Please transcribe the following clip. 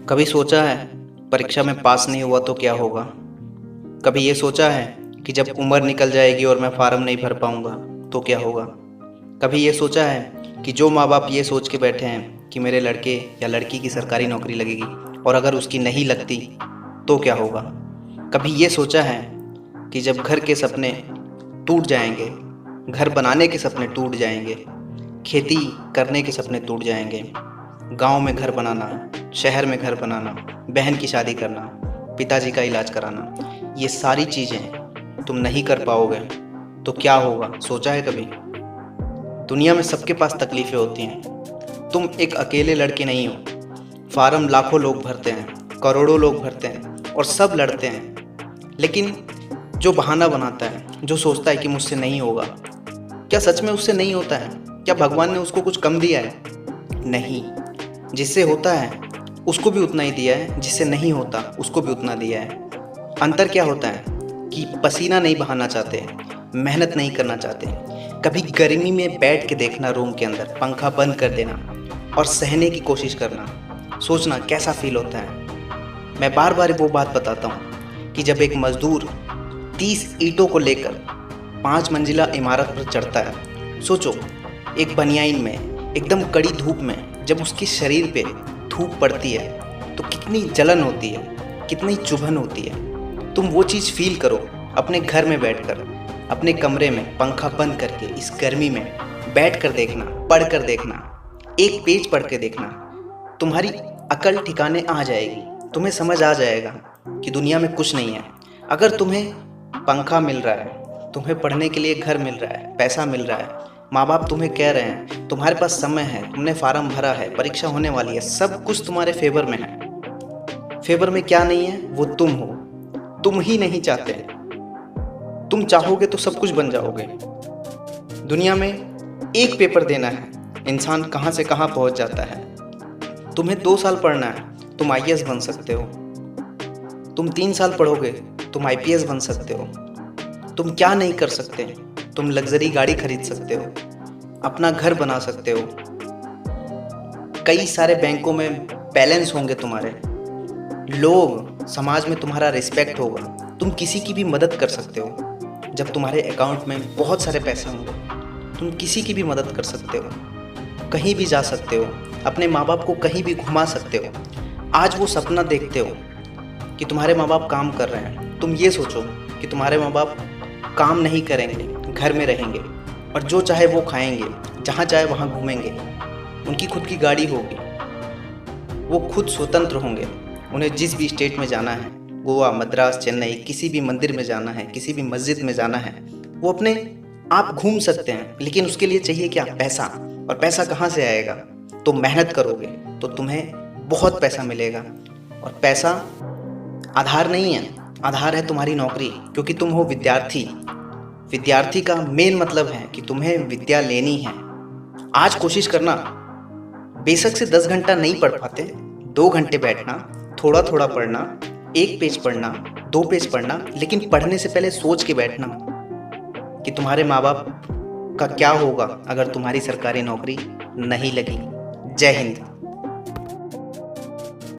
कभी सोचा है परीक्षा में पास नहीं हुआ तो क्या होगा? कभी ये सोचा है कि जब उम्र निकल जाएगी और मैं फार्म नहीं भर पाऊंगा तो क्या होगा? कभी ये सोचा है कि जो माँ बाप ये सोच के बैठे हैं कि मेरे लड़के या लड़की की सरकारी नौकरी लगेगी और अगर उसकी नहीं लगती तो क्या होगा? कभी ये सोचा है कि जब घर के सपने टूट जाएंगे, घर बनाने के सपने टूट जाएंगे, खेती करने के सपने टूट जाएंगे, गांव में घर बनाना, शहर में घर बनाना, बहन की शादी करना, पिताजी का इलाज कराना, ये सारी चीज़ें तुम नहीं कर पाओगे तो क्या होगा? सोचा है कभी? दुनिया में सबके पास तकलीफ़ें होती हैं। तुम एक अकेले लड़के नहीं हो। फार्म लाखों लोग भरते हैं, करोड़ों लोग भरते हैं और सब लड़ते हैं। लेकिन जो बहाना बनाता है, जो सोचता है कि मुझसे नहीं होगा, क्या सच में उससे नहीं होता है? क्या भगवान ने उसको कुछ कम दिया है? नहीं। जिससे होता है उसको भी उतना ही दिया है, जिससे नहीं होता उसको भी उतना दिया है। अंतर क्या होता है कि पसीना नहीं बहाना चाहते, मेहनत नहीं करना चाहते, कभी गर्मी में बैठ के देखना, रूम के अंदर पंखा बंद कर देना और सहने की कोशिश करना, सोचना कैसा फील होता है। मैं बार बार वो बात बताता हूँ कि जब एक मजदूर 30 ईंटों को लेकर 5 मंजिला इमारत पर चढ़ता है, सोचो एक बनियाइन में, एकदम कड़ी धूप में, जब उसके शरीर पे धूप पड़ती है तो कितनी जलन होती है, कितनी चुभन होती है। तुम वो चीज़ फील करो अपने घर में बैठकर, अपने कमरे में पंखा बंद करके, इस गर्मी में बैठ कर देखना, पढ़ कर देखना, एक पेज पढ़ के देखना। तुम्हारी अकल ठिकाने आ जाएगी, तुम्हें समझ आ जाएगा कि दुनिया में कुछ नहीं है। अगर तुम्हें पंखा मिल रहा है, तुम्हें पढ़ने के लिए घर मिल रहा है, पैसा मिल रहा है, माँ बाप तुम्हें कह रहे हैं, तुम्हारे पास समय है, तुमने फार्म भरा है, परीक्षा होने वाली है, सब कुछ तुम्हारे फेवर में है। फेवर में क्या नहीं है? वो तुम हो। तुम ही नहीं चाहते। तुम चाहोगे तो सब कुछ बन जाओगे। दुनिया में एक पेपर देना है, इंसान कहाँ से कहाँ पहुँच जाता है। तुम्हें 2 साल पढ़ना है, तुम आईएएस बन सकते हो। तुम 3 साल पढ़ोगे, तुम आईपीएस बन सकते हो। तुम क्या नहीं कर सकते? तुम लग्जरी गाड़ी खरीद सकते हो, अपना घर बना सकते हो, कई सारे बैंकों में बैलेंस होंगे तुम्हारे, लोग समाज में तुम्हारा रिस्पेक्ट होगा, तुम किसी की भी मदद कर सकते हो। जब तुम्हारे अकाउंट में बहुत सारे पैसे होंगे, तुम किसी की भी मदद कर सकते हो, कहीं भी जा सकते हो, अपने माँ बाप को कहीं भी घुमा सकते हो। आज वो सपना देखते हो कि तुम्हारे माँ बाप काम कर रहे हैं, तुम ये सोचो कि तुम्हारे माँ बाप काम नहीं करेंगे, घर में रहेंगे और जो चाहे वो खाएंगे, जहाँ चाहे वहाँ घूमेंगे, उनकी खुद की गाड़ी होगी, वो खुद स्वतंत्र होंगे। उन्हें जिस भी स्टेट में जाना है, गोवा, मद्रास, चेन्नई, किसी भी मंदिर में जाना है, किसी भी मस्जिद में जाना है, वो अपने आप घूम सकते हैं। लेकिन उसके लिए चाहिए क्या? पैसा। और पैसा कहाँ से आएगा? तो मेहनत करोगे तो तुम्हें बहुत पैसा मिलेगा। और पैसा आधार नहीं है, आधार है तुम्हारी नौकरी, क्योंकि तुम हो विद्यार्थी। विद्यार्थी का मेन मतलब है कि तुम्हें विद्या लेनी है। आज कोशिश करना, बेशक से 10 घंटा नहीं पढ़ पाते, 2 घंटे बैठना, थोड़ा थोड़ा पढ़ना, 1 पेज पढ़ना, 2 पेज पढ़ना, लेकिन पढ़ने से पहले सोच के बैठना कि तुम्हारे माँ बाप का क्या होगा अगर तुम्हारी सरकारी नौकरी नहीं लगी। जय हिंद।